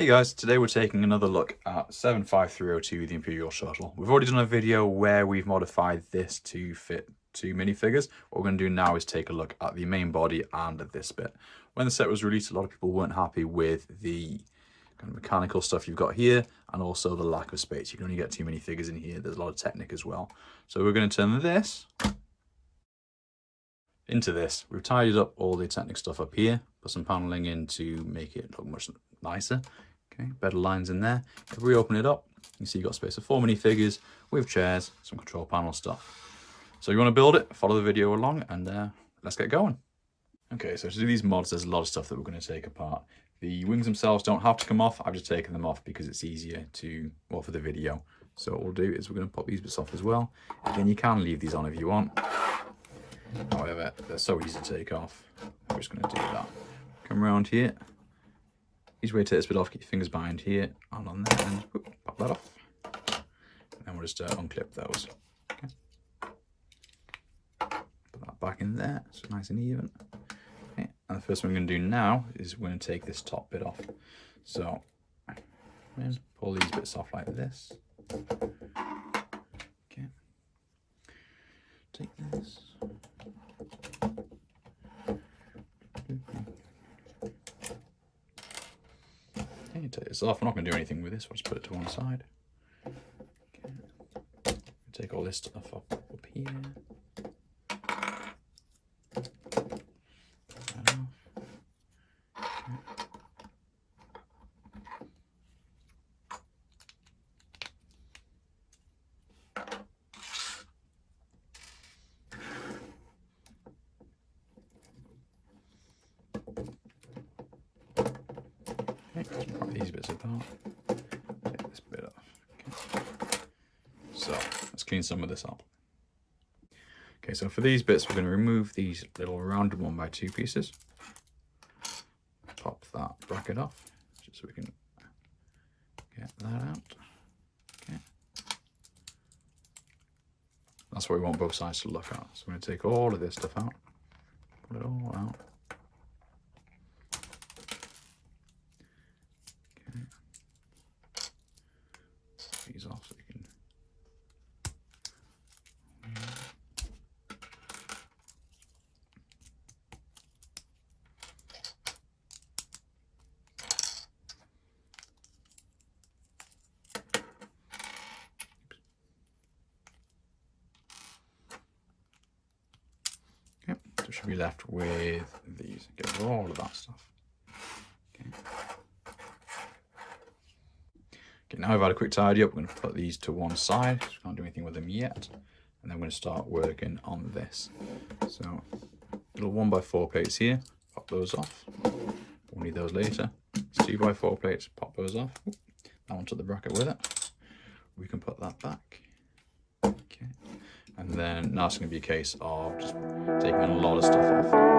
Hey guys, today we're taking another look at 75302, the Imperial Shuttle. We've already done a video where we've modified this to fit two minifigures. What we're going to do now is take a look at the main body and this bit. When the set was released, a lot of people weren't happy with the kind of mechanical stuff you've got here and also the lack of space. You can only get two minifigures in here. There's a lot of Technic as well. So we're going to turn this into this. We've tidied up all the Technic stuff up here, put some paneling in to make it look much nicer. Okay, better lines in there. If we open it up, you can see you've got space for 4 minifigures with chairs, some control panel stuff. So you want to build it, follow the video along, and let's get going. Okay, so to do these mods, there's a lot of stuff that we're going to take apart. The wings themselves don't have to come off. I've just taken them off because it's easier for the video. So what we'll do is we're going to pop these bits off as well. Again, you can leave these on if you want. However, they're so easy to take off. I'm just going to do that. Come around here. Easy way to take this bit off, get your fingers behind here and on there, and pop that off. And then we'll just unclip those. Okay. Put that back in there, so nice and even. Okay. And the first thing we're going to do now is we're going to take this top bit off. So, pull these bits off like this. Okay. Take this. Take this off. We're not going to do anything with this. We'll just put it to one side. Okay. Take all this stuff up here. Put that off. Okay, pop these bits apart. Take this bit off. Okay. So let's clean some of this up. Okay, so for these bits, we're going to remove these little rounded 1x2 pieces. Pop that bracket off, just so we can get that out. Okay. That's what we want both sides to look at. So we're going to take all of this stuff out, pull it all out. These off so you can okay, so should be left with these. Get rid of all of that stuff. Okay. Okay, now I've had a quick tidy up, we're going to put these to one side, because we can't do anything with them yet. And then we're going to start working on this. So, little 1x4 plates here, pop those off. We'll need those later. It's 2x4 plates, pop those off. That one to the bracket with it. We can put that back. Okay. And then now it's going to be a case of just taking a lot of stuff off.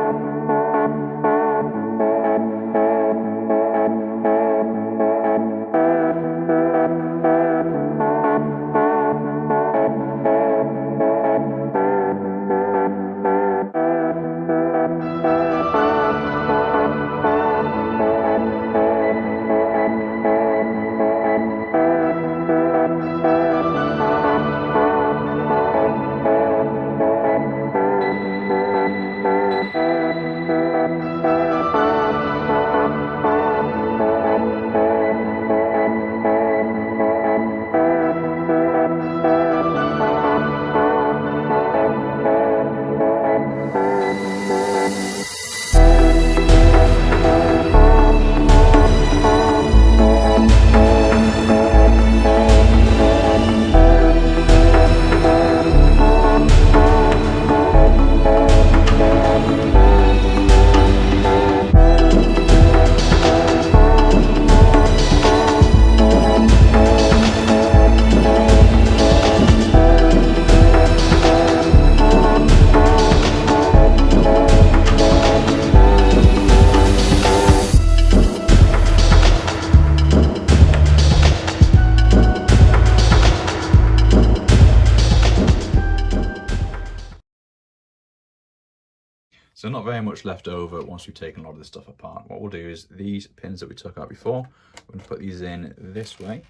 So not very much left over once we've taken a lot of this stuff apart. What we'll do is these pins that we took out before, we're going to put these in this way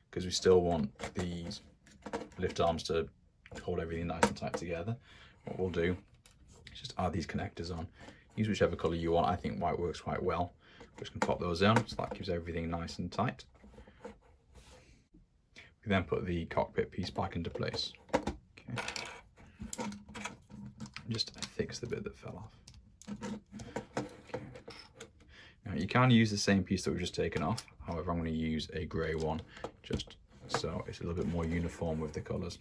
because we still want these lift arms to hold everything nice and tight together. What we'll do is just add these connectors on. Use whichever colour you want. I think white works quite well. We're just going to pop those in so that keeps everything nice and tight. We then put the cockpit piece back into place. Okay. Just fix the bit that fell off. Okay. Now you can use the same piece that we've just taken off. However, I'm going to use a grey one just so it's a little bit more uniform with the colours.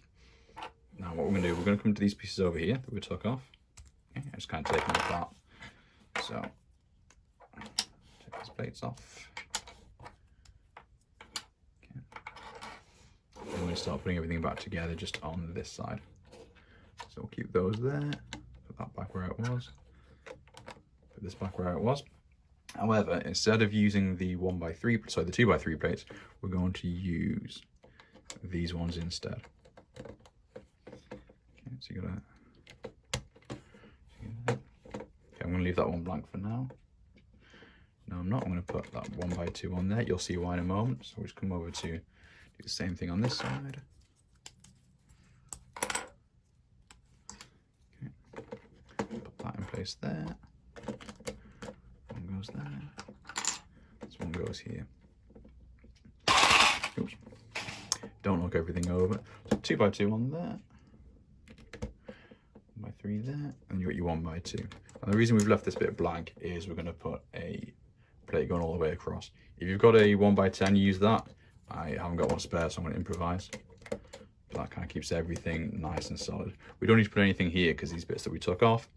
Now what we're going to do, we're going to come to these pieces over here that we took off. Okay, I'm just kind of taking them apart. So take these plates off. Okay. And we're going to start putting everything back together just on this side. So we'll keep those there. Put that back where it was. Put this back where it was. However, instead of using the 1x3, sorry, the 2x3 plates, we're going to use these ones instead. Okay, so you gotta. Okay, I'm going to leave that one blank for now. No, I'm not. I'm going to put that 1x2 on there. You'll see why in a moment. So we'll just come over to do the same thing on this side. Put that in place there. One goes there. This one goes here. Oops. Don't knock everything over. So 2x2 on there. 1x3 there. And you got your 1x2. And the reason we've left this bit blank is we're going to put a plate going all the way across. If you've got a 1x10, use that. I haven't got one spare, so I'm going to improvise. That kind of keeps everything nice and solid. We don't need to put anything here because these bits that we took off,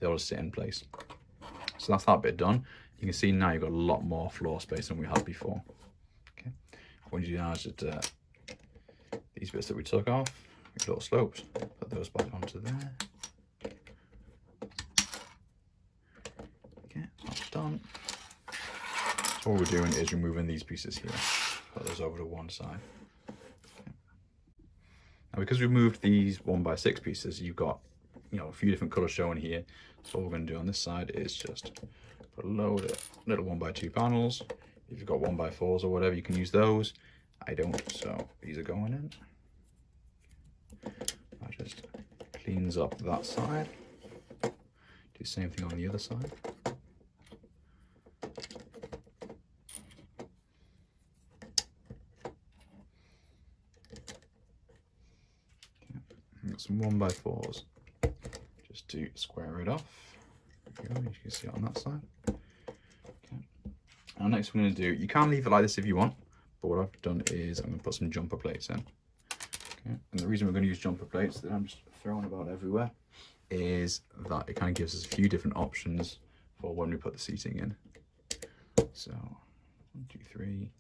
they'll just sit in place. So that's that bit done. You can see now you've got a lot more floor space than we had before. Okay. What you do now is just these bits that we took off, little slopes, put those back onto there. Okay, that's done. So what we're doing is removing these pieces here. Put those over to one side. Now, because we've moved these 1x6 pieces, you've got, a few different colours shown here. So what we're going to do on this side is just put a load of little 1x2 panels. If you've got 1x4s or whatever, you can use those. I don't, so these are going in. That just cleans up that side. Do the same thing on the other side. Some 1x4s just to square it off. There you go, you can see it on that side. Okay. Now next we're going to do, you can leave it like this if you want, but what I've done is I'm going to put some jumper plates in. Okay. And the reason we're going to use jumper plates that I'm just throwing about everywhere is that it kind of gives us a few different options for when we put the seating in. So 1, 2, 3,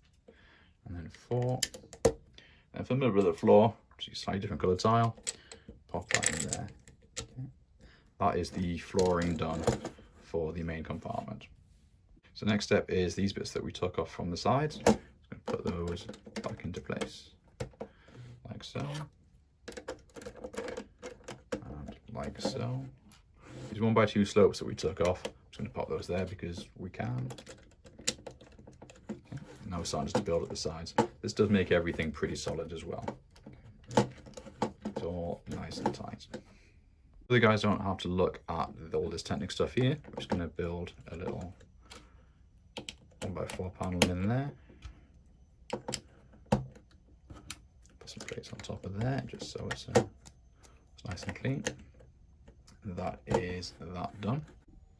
and then 4. And for the middle of the floor, just a slightly different colour tile. Pop that in there. Okay. That is the flooring done for the main compartment. So next step is these bits that we took off from the sides. I'm just going to put those back into place, like so, and like so. These 1x2 slopes that we took off, I'm just going to pop those there because we can. Okay. Now we're starting to build at the sides. This does make everything pretty solid as well. All nice and tight. So the guys don't have to look at all this Technic stuff here. I'm just going to build a little 1x4 panel in there. Put some plates on top of there just so it's nice and clean. And that is that done.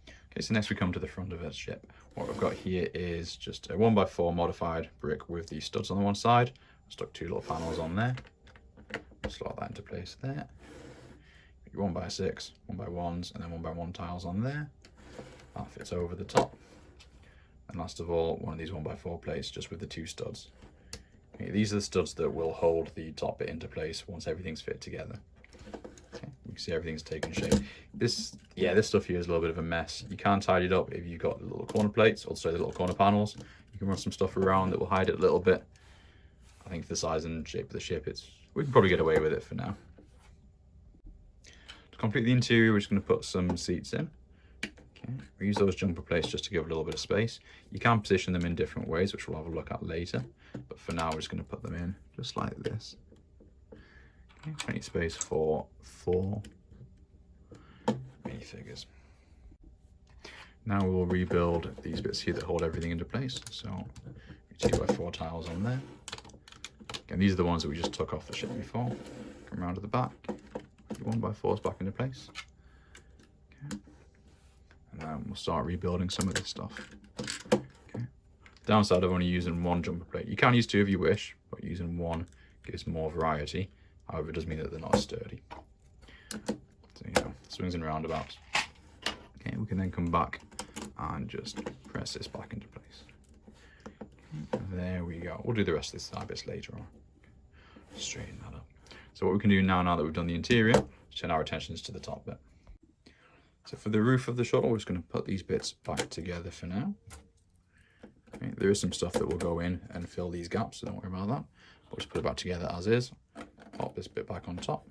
Okay, so next we come to the front of the ship. What we've got here is just a 1x4 modified brick with the studs on the one side. Stuck 2 little panels on there. Slot that into place there. Your 1x6, 1x1s, and then 1x1 tiles on there. That fits over the top. And last of all, one of these 1x4 plates just with the 2 studs. Okay, these are the studs that will hold the top bit into place once everything's fit together. Okay, you can see everything's taken shape. This stuff here is a little bit of a mess. You can tidy it up if you've got the little corner plates, also the little corner panels. You can run some stuff around that will hide it a little bit. I think for the size and shape of the ship, we can probably get away with it for now. To complete the interior, we're just going to put some seats in. Okay, we use those jumper plates just to give a little bit of space. You can position them in different ways, which we'll have a look at later. But for now, we're just going to put them in just like this. Okay, plenty of space for 4 minifigures. Now we will rebuild these bits here that hold everything into place. So 2x4 tiles on there. And these are the ones that we just took off the ship before. Come around to the back. 1x4s back into place. Okay. And then we'll start rebuilding some of this stuff. Okay. Downside of only using 1 jumper plate. You can use 2 if you wish, but using 1 gives more variety. However, it does mean that they're not as sturdy. So, you know, swings and roundabouts. Okay, we can then come back and just press this back into place. Okay, there we go. We'll do the rest of this side bits later on. Straighten that up. So what we can do now that we've done the interior, is turn our attentions to the top bit. So for the roof of the shuttle, we're just going to put these bits back together for now. Okay, there is some stuff that will go in and fill these gaps, so don't worry about that. We'll just put it back together as is. Pop this bit back on top.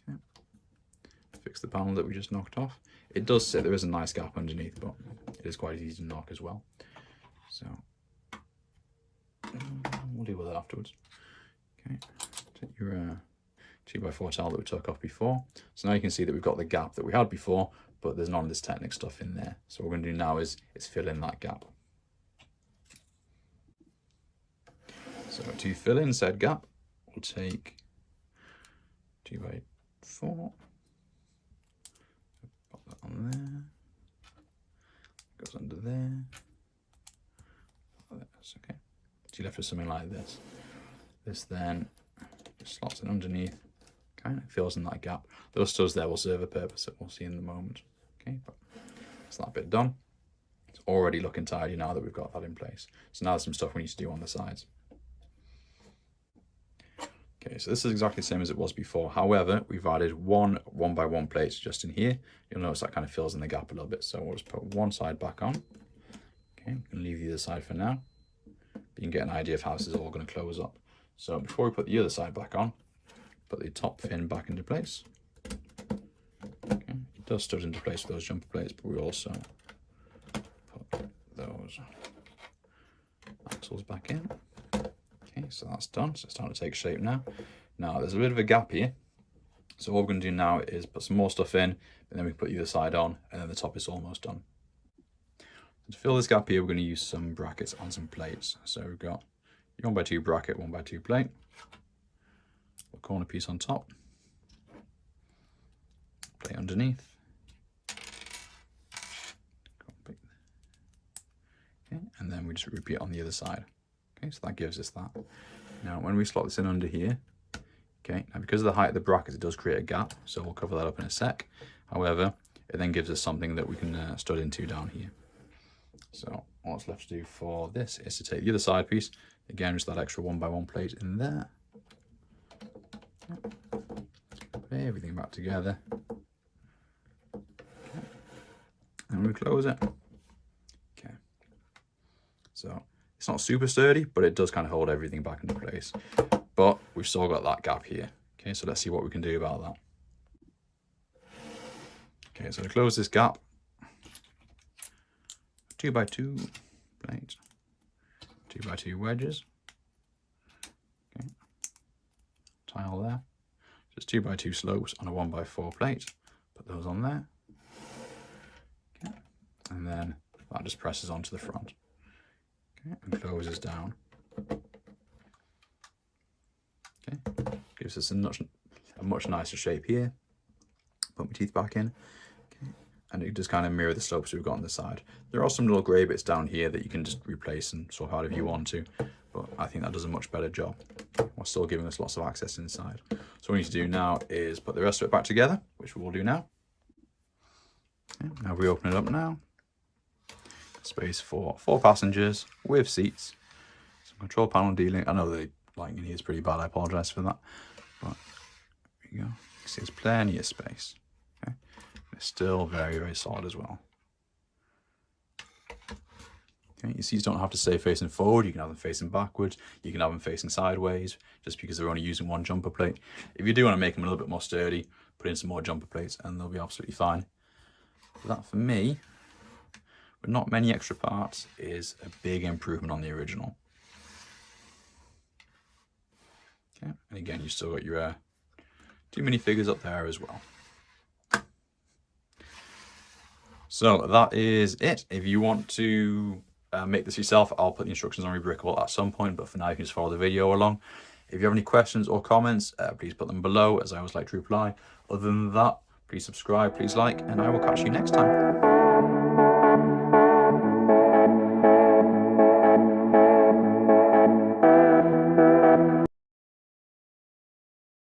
Okay. Fix the panel that we just knocked off. It does sit, there is a nice gap underneath, but it is quite easy to knock as well. So we'll deal with it afterwards. Okay, take your 2x4 tile that we took off before. So now you can see that we've got the gap that we had before, but there's none of this Technic stuff in there. So what we're going to do now is fill in that gap. So to fill in said gap, we'll take 2x4, pop that on there, goes under there, that's okay. So you're left with something like this. This then just slots in underneath, okay, it fills in that gap. Those studs there will serve a purpose that we'll see in the moment. Okay, but that's that bit done. It's already looking tidy now that we've got that in place. So now there's some stuff we need to do on the sides. Okay, so this is exactly the same as it was before. However, we've added 1x1 plates just in here. You'll notice that kind of fills in the gap a little bit. So we'll just put one side back on. Okay, we can leave the other side for now. But you can get an idea of how this is all going to close up. So before we put the other side back on, put the top fin back into place. Okay, it does stud into place with those jumper plates, but we also put those axles back in. Okay, so that's done. So it's starting to take shape now. Now there's a bit of a gap here. So what we're going to do now is put some more stuff in, and then we can put the other side on, and then the top is almost done. So to fill this gap here, we're going to use some brackets and some plates. So we've got your 1x2 bracket, 1x2 plate, a corner piece on top, plate underneath. Okay, and then we just repeat on the other side. Okay, so that gives us that. Now, when we slot this in under here, okay, now because of the height of the brackets, it does create a gap, so we'll cover that up in a sec. However, it then gives us something that we can stud into down here. So what's left to do for this is to take the other side piece, again, just that extra 1x1 plate in there. Put everything back together. Okay. And we close it. Okay. So it's not super sturdy, but it does kind of hold everything back into place. But we've still got that gap here. Okay, so let's see what we can do about that. Okay, so to close this gap, 2x2 plate, 2x2 wedges. Okay, tile there. Just 2x2 slopes on a 1x4 plate. Put those on there. Okay, and then that just presses onto the front. Okay, and closes down. Okay, gives us a much nicer shape here. Put my teeth back in. Okay, and it just kind of mirror the slopes we've got on the side. There are some little grey bits down here that you can just replace and swap out if you want to, but I think that does a much better job while still giving us lots of access inside. So what we need to do now is put the rest of it back together, which we will do now. Okay, now we open it up now. Space for 4 passengers with seats. Some control panel dealing. I know the lighting in here is pretty bad. I apologise for that. But there you go. You can see there's plenty of space. Okay, it's still very, very solid as well. Okay, your seats don't have to stay facing forward. You can have them facing backwards. You can have them facing sideways, just because they're only using 1 jumper plate. If you do want to make them a little bit more sturdy, put in some more jumper plates, and they'll be absolutely fine. that for me, with not many extra parts, is a big improvement on the original. Okay, and again, you still got your 2 minifigures up there as well. So that is it. If you want to make this yourself, I'll put the instructions on Rebrickable at some point, but for now you can just follow the video along. If you have any questions or comments, please put them below, as I always like to reply. Other than that, please subscribe, please like, and I will catch you next time.